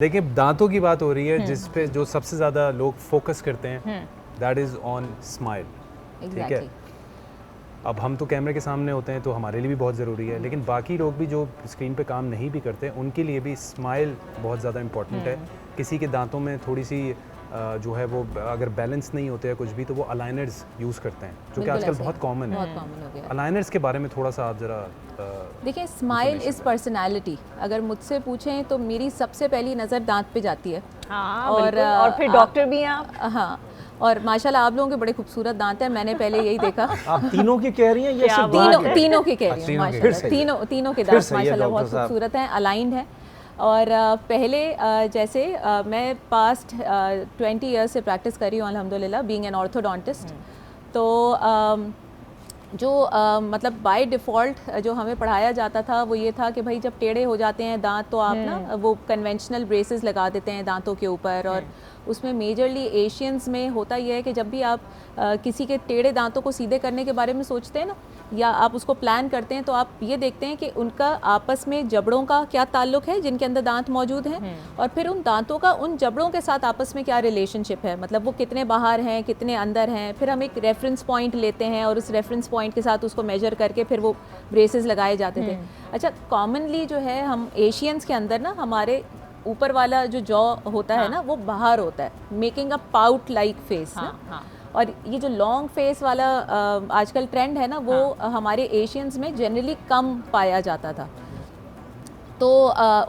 देखिए दांतों की बात हो रही है जिस पे जो सबसे ज़्यादा लोग फोकस करते हैं दैट इज़ ऑन स्माइल। ठीक है, अब हम तो कैमरे के सामने होते हैं तो हमारे लिए भी बहुत ज़रूरी है, लेकिन बाकी लोग भी जो स्क्रीन पे काम नहीं भी करते उनके लिए भी स्माइल बहुत ज़्यादा इम्पॉर्टेंट है। किसी के दांतों में थोड़ी सी जो है वो अगर बैलेंस नहीं होते हैं कुछ भी तो वो अलाइनर्स यूज़ करते हैं जो कि आजकल बहुत कॉमन है। अलाइनर्स के बारे में थोड़ा सा आप ज़रा देखिए, स्माइल इज़ पर्सनालिटी। अगर मुझसे पूछें तो मेरी सबसे पहली नज़र दांत पे जाती है। हाँ, और फिर डॉक्टर भी हैं आप। हाँ, और माशाल्लाह आप लोगों के बड़े खूबसूरत दांत हैं। मैंने पहले यही देखा। आप तीनों की कह रही हैं ये सिर्फ तीनों की कह रही हूँ माशाल्लाह। तीनों के दांत माशाल्लाह बहुत खूबसूरत हैं, अलाइंड हैं। और पहले जैसे मैं पास्ट 20 ईयर्स से प्रैक्टिस कर रही हूँ अल्हम्दुलिल्लाह, बीइंग एन ऑर्थोडोंटिस्ट। तो जो मतलब बाय डिफ़ॉल्ट जो हमें पढ़ाया जाता था वो ये था कि भाई जब टेढ़े हो जाते हैं दांत तो आप ना वो कन्वेंशनल ब्रेसेस लगा देते हैं दांतों के ऊपर। और उसमें मेजरली एशियंस में होता यह है कि जब भी आप किसी के टेढ़े दांतों को सीधे करने के बारे में सोचते हैं ना, या आप उसको प्लान करते हैं, तो आप ये देखते हैं कि उनका आपस में जबड़ों का क्या ताल्लुक है जिनके अंदर दांत मौजूद हैं, और फिर उन दांतों का उन जबड़ों के साथ आपस में क्या रिलेशनशिप है, मतलब वो कितने बाहर हैं कितने अंदर हैं। फिर हम एक रेफरेंस पॉइंट लेते हैं और उस रेफरेंस पॉइंट के साथ उसको मेजर करके फिर वो ब्रेसेस लगाए जाते थे। अच्छा, कॉमनली जो है हम एशियंस के अंदर ना हमारे ऊपर वाला जो जॉ होता है ना वो बाहर होता है, making a pout like face ना। और ये जो लॉन्ग फेस वाला आजकल ट्रेंड है ना वो हमारे एशियंस में जनरली कम पाया जाता था। तो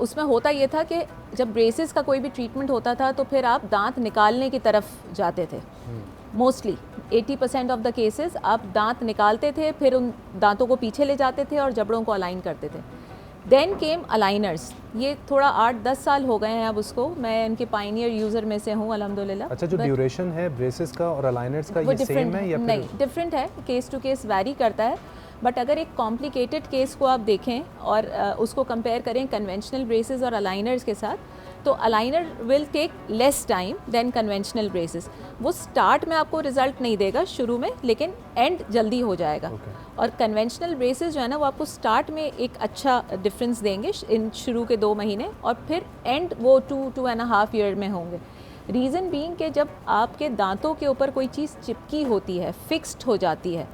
उसमें होता ये था कि जब ब्रेसेस का कोई भी ट्रीटमेंट होता था तो फिर आप दांत निकालने की तरफ जाते थे। मोस्टली 80% ऑफ द केसेस आप दांत निकालते थे, फिर उन दांतों को पीछे ले जाते थे और जबड़ों को अलाइन करते थे। Then came aligners. ये थोड़ा 8-10 साल हो गए हैं अब उसको, मैं इनके पाइनियर यूज़र में से हूँ अल्हम्दुलिल्लाह। अच्छा, जो ड्यूरेशन है ब्रेसेस का और अलाइनर्स का ये सेम है या फिर नहीं, डिफरेंट है, केस टू केस वैरी करता है। बट अगर एक कॉम्प्लिकेटेड केस को आप देखें और उसको कंपेयर करें कन्वेंशनल ब्रेसेस और अलाइनर्स के साथ, तो aligner will take less time than conventional braces. वो स्टार्ट में आपको रिजल्ट नहीं देगा शुरू में, लेकिन एंड जल्दी हो जाएगा। और कन्वेंशनल ब्रेसेस जो है ना वो आपको स्टार्ट में एक अच्छा डिफरेंस देंगे इन शुरू के 2 महीने, और फिर एंड वो 2.5 ईयर में होंगे। रीज़न बीइंग कि जब आपके दांतों के ऊपर कोई चीज़ चिपकी होती है, फिक्स्ड हो जाती है,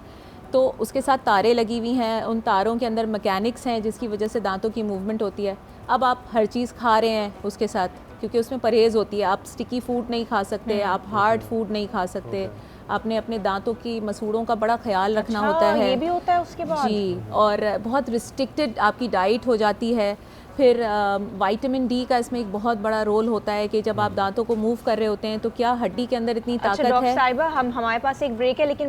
तो उसके साथ तारें लगी हुई हैं, उन तारों के अंदर मैकेनिक्स हैं जिसकी वजह से दांतों की मूवमेंट होती है। अब आप हर चीज़ खा रहे हैं उसके साथ, क्योंकि उसमें परहेज़ होती है। आप स्टिकी फूड नहीं खा सकते, आप हार्ड फूड नहीं खा सकते, आपने अपने दांतों की मसूड़ों का बड़ा ख्याल रखना होता है। ये भी होता है उसके बाद जी, और बहुत रिस्ट्रिक्टेड आपकी डाइट हो जाती है। फिर विटामिन डी का इसमें एक बहुत बड़ा रोल होता है कि जब आप दांतों को मूव कर रहे होते हैं तो क्या हड्डी के अंदर इतनी ताकत है। डॉक्टर साहिबा, हमारे पास एक ब्रेक है, लेकिन